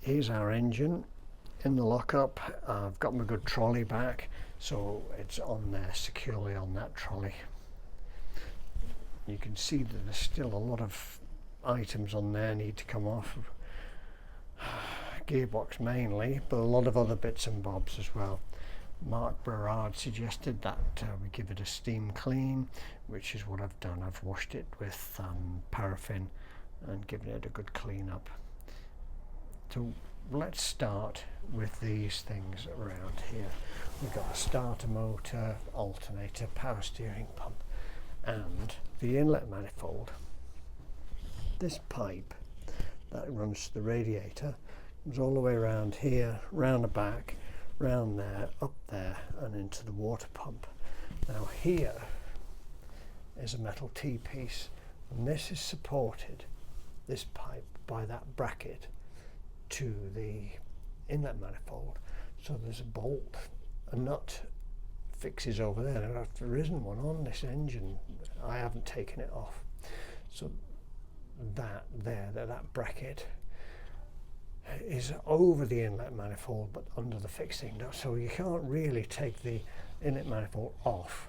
Here's our engine in the lockup. I've got my good trolley back, so it's on there securely on that trolley. You can see that there's still a lot of items on there need to come off. Gearbox mainly, but a lot of other bits and bobs as well. Mark Berard suggested that we give it a steam clean, which is what I've done. I've washed it with paraffin and given it a good clean up. So let's start with these things around here. We've got a starter motor, alternator, power steering pump, and the inlet manifold. This pipe that runs to the radiator comes all the way around here, round the back, round there, up there, and into the water pump. Now here is a metal T-piece, and this is supported, this pipe, by that bracket to the inlet manifold. So there's a bolt, a nut fixes over there. Now, there isn't one on this engine. I haven't taken it off. So that bracket is over the inlet manifold but under the fixing. So you can't really take the inlet manifold off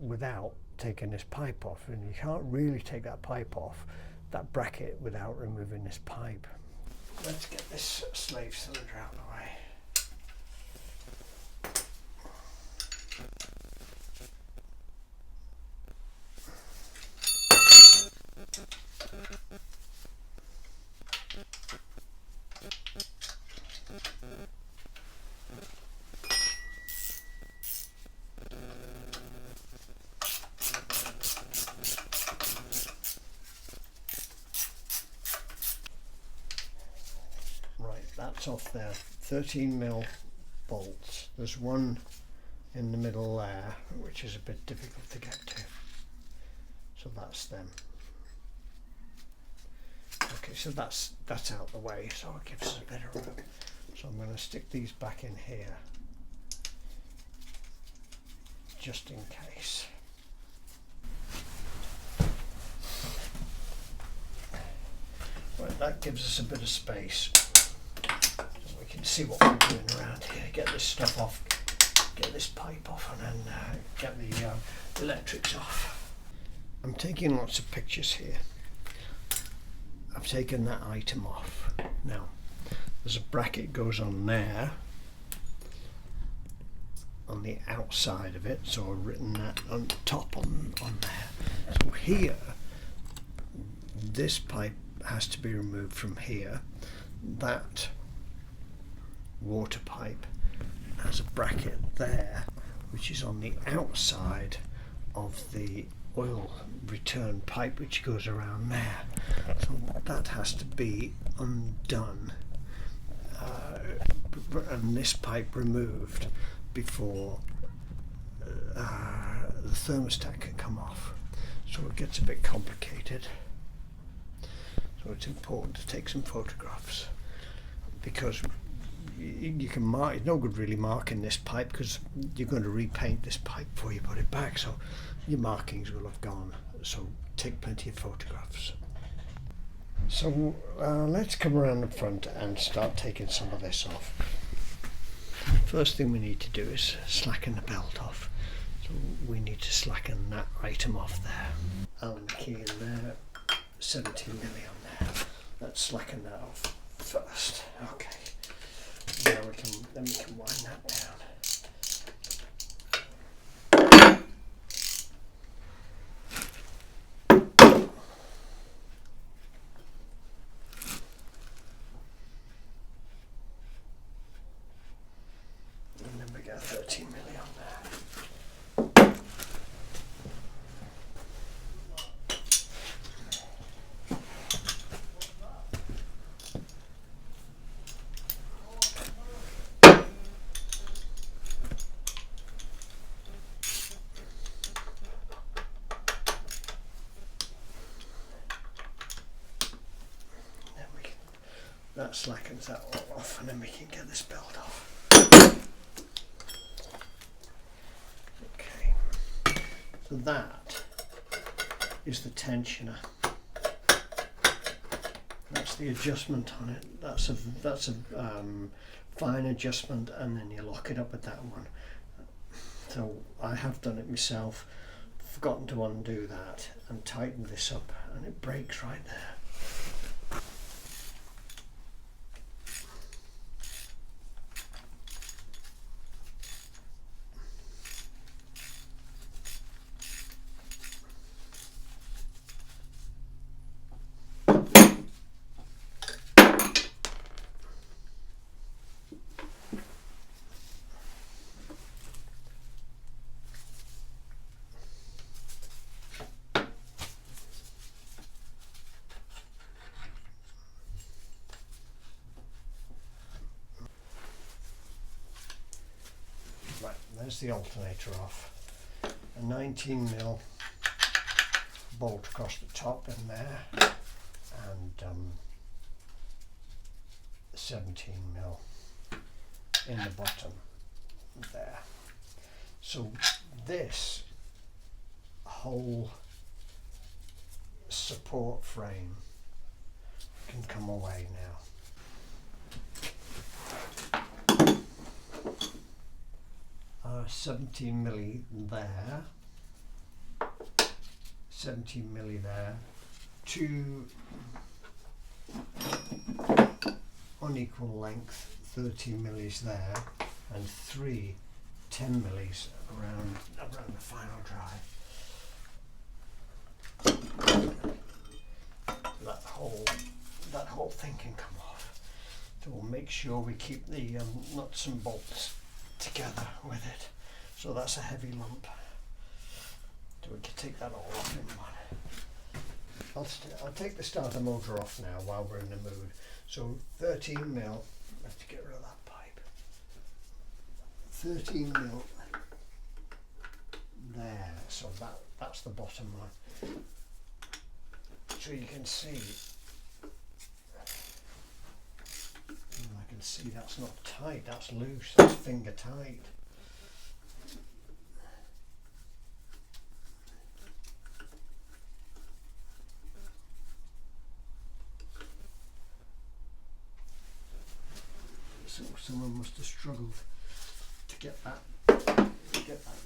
without taking this pipe off, and you can't really take that pipe off, that bracket, without removing this pipe. Let's get this slave cylinder out of the way. That's off there, 13mm bolts. There's one in the middle there, which is a bit difficult to get to. So that's them. Okay, so that's out the way, so it gives us a bit of room. So I'm going to stick these back in here, just in case. Right, that gives us a bit of space. We can see what we're doing around here. Get this stuff off, get this pipe off, and then get the electrics off. I'm taking lots of pictures here. I've taken that item off. Now, there's a bracket goes on there, on the outside of it, so I've written that on top on there. So here, this pipe has to be removed from here. That water pipe has a bracket there which is on the outside of the oil return pipe, which goes around there. So that has to be undone and this pipe removed before the thermostat can come off. So it gets a bit complicated. So it's important to take some photographs, because you can mark. It's no good really marking this pipe, because you're going to repaint this pipe before you put it back, so your markings will have gone. So take plenty of photographs. So let's come around the front and start taking some of this off. The first thing we need to do is slacken the belt off. So we need to slacken that item off there. Allen key in there, 17mm on there. Let's slacken that off first. Okay. Then we can wind that down. And then we get 13mm on there. That slackens that all off, and then we can get this belt off. Okay, so that is the tensioner. That's the adjustment on it. That's a fine adjustment, and then you lock it up with that one. So I have done it myself, forgotten to undo that and tighten this up, and it breaks right there. Right, there's the alternator off. A 19mm bolt across the top in there, and 17mm in the bottom there. So this whole support frame can come away now. 17mm there, 17mm there, 2 unequal length 30mm there, and 3 10mm around the final drive. That whole thing can come off. So we'll make sure we keep the nuts and bolts together with it. So that's a heavy lump. So we can take that all off in one. I'll take the starter motor off now while we're in the mood. So 13mm, let's get rid of that pipe. 13mm there, so that's the bottom one. So you can see, I can see that's not tight, that's loose, that's finger tight. So someone must have struggled to get that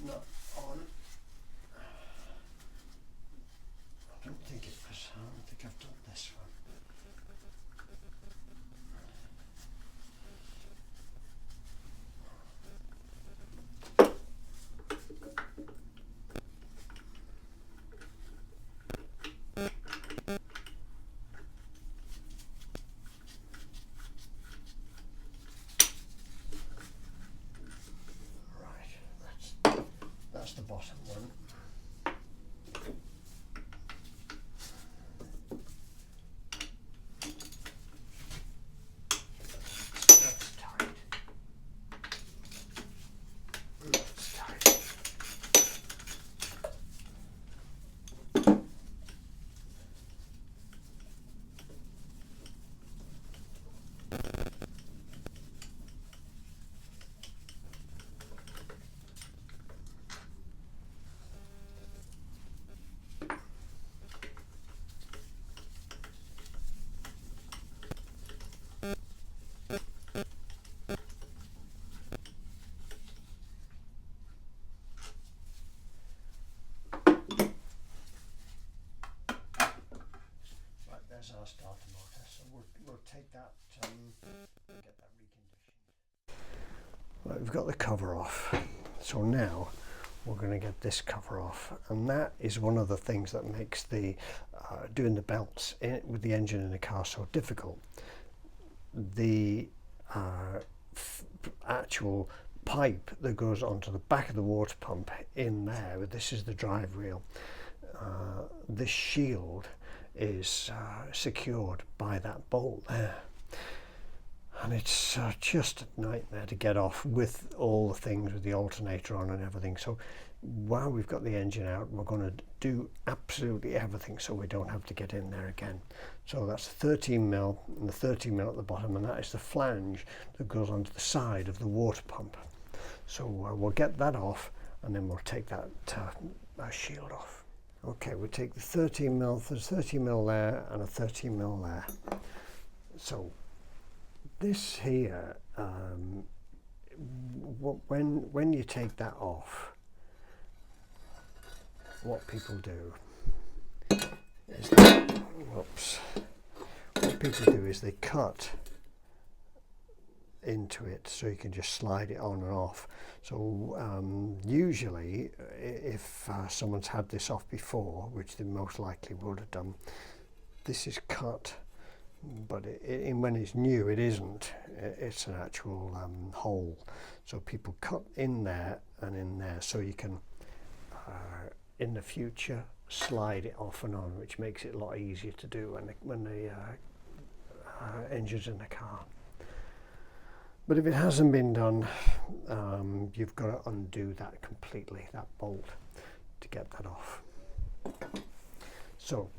nut on. I don't think I've done this one. Right, that's the bottom one. There's our starter motor, so we'll take that and get that reconditioned. Right, we've got the cover off, so now we're going to get this cover off, and that is one of the things that makes the doing the belts with the engine in the car so difficult. The actual pipe that goes onto the back of the water pump in there, this is the drive wheel, this shield is secured by that bolt there, and it's just a nightmare to get off with all the things with the alternator on and everything. So while we've got the engine out, we're going to do absolutely everything so we don't have to get in there again. So that's 13mm and the 13mm at the bottom, and that is the flange that goes onto the side of the water pump. So we'll get that off, and then we'll take that shield off. Okay, we'll take the 13mm, there's 13mm there and a 13mm there. So this here, when you take that off, what people do is they cut into it so you can just slide it on and off. So usually if someone's had this off before, which they most likely would have done, this is cut, but when it's new it isn't. It's an actual hole, so people cut in there and in there so you can in the future slide it off and on, which makes it a lot easier to do when the engine's in the car. But if it hasn't been done, you've got to undo that completely, that bolt, to get that off. So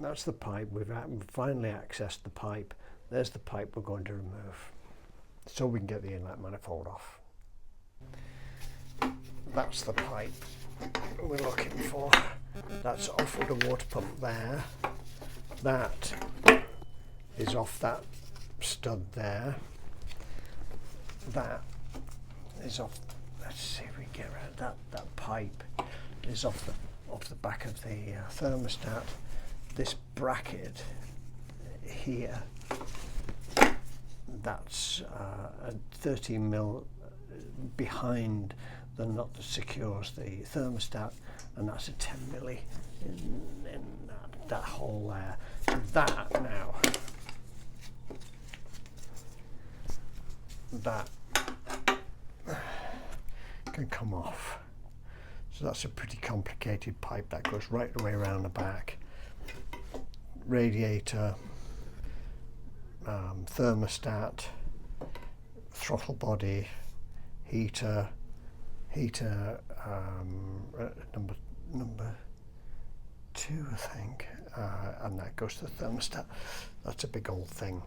that's the pipe. We've finally accessed the pipe. There's the pipe we're going to remove, so we can get the inlet manifold off. That's the pipe we're looking for. That's off with the water pump there. That is off that stud there. That is off. Let's see if we can get around that. That pipe is off the back of the thermostat. This bracket here, that's a 13 mil behind the nut that secures the thermostat, and that's a 10 milli in that hole there. So that now, that can come off. So that's a pretty complicated pipe that goes right the way around the back. Radiator, thermostat, throttle body, heater, number 2 I think, and that goes to the thermostat. That's a big old thing.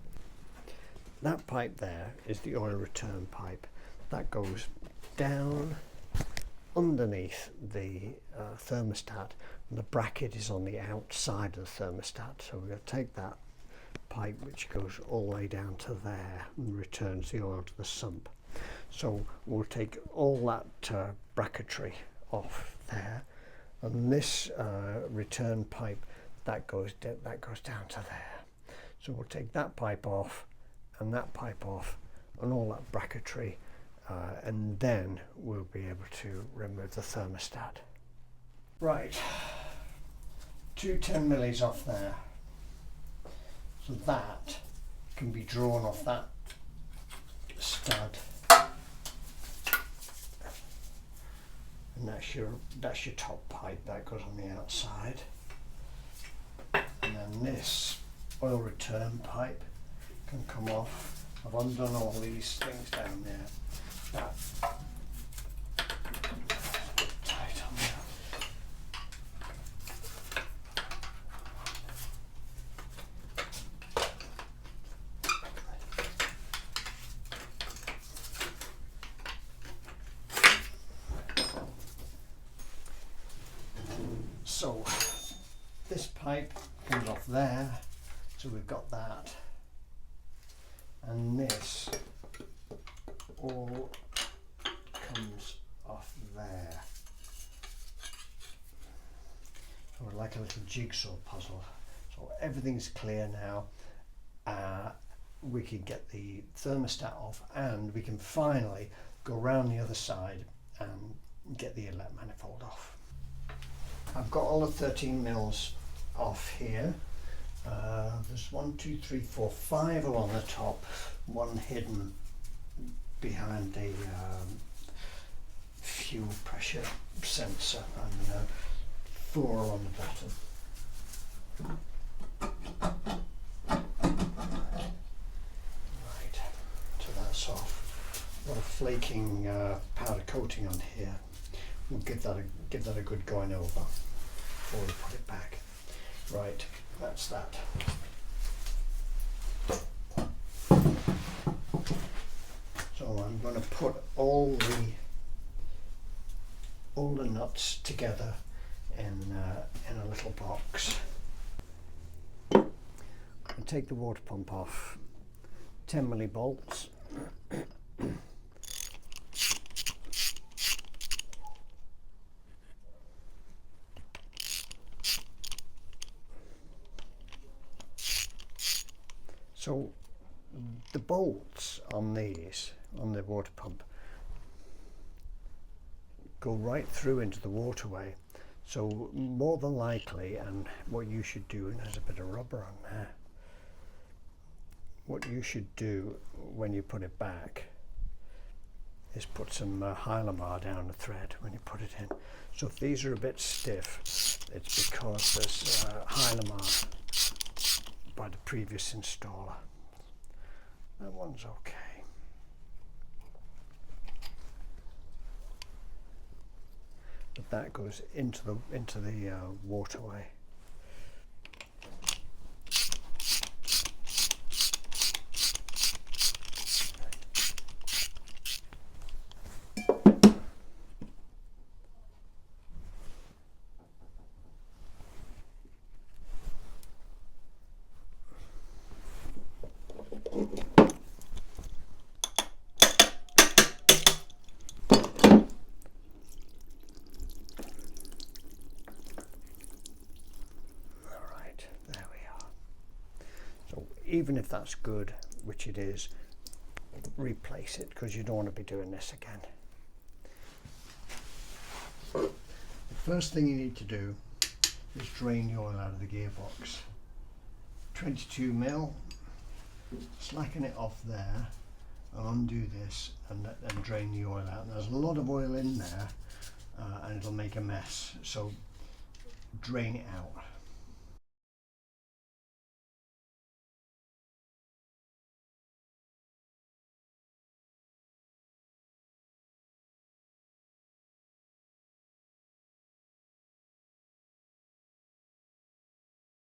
That pipe there is the oil return pipe. That goes down underneath the thermostat, and the bracket is on the outside of the thermostat. So we're going to take that pipe, which goes all the way down to there and returns the oil to the sump. So we'll take all that bracketry off there, and this return pipe that goes down to there. So we'll take that pipe off and that pipe off and all that bracketry, and then we'll be able to remove the thermostat. Right, 2 10 millis off there. So that can be drawn off that stud, and that's your top pipe that goes on the outside. And then this oil return pipe can come off. I've undone all these things down there. That tight on there. So this pipe comes off there, so we've got that, and this all comes off there. So we're like a little jigsaw puzzle. So everything's clear now. We can get the thermostat off, and we can finally go around the other side and get the inlet manifold off. I've got all the 13 mils off here. There's 1, 2, 3, 4, 5 along the top, one hidden behind the fuel pressure sensor, and 4 on the bottom. Right, so that's off. A lot of flaking powder coating on here. We'll give that a good going over before we put it back. Right, that's that. So I'm going to put all the nuts together in a little box. I'll take the water pump off 10mm bolts. So the bolts on these, on the water pump, go right through into the waterway. So more than likely, and what you should do, and there's a bit of rubber on there, what you should do when you put it back is put some Hylamar down the thread when you put it in. So if these are a bit stiff, it's because there's Hylamar by the previous installer. That one's okay. But that goes into the waterway. Even if that's good, which it is, replace it, because you don't want to be doing this again. The first thing you need to do is drain the oil out of the gearbox. 22mm, slacken it off there and undo this and drain the oil out. And there's a lot of oil in there and it'll make a mess, so drain it out.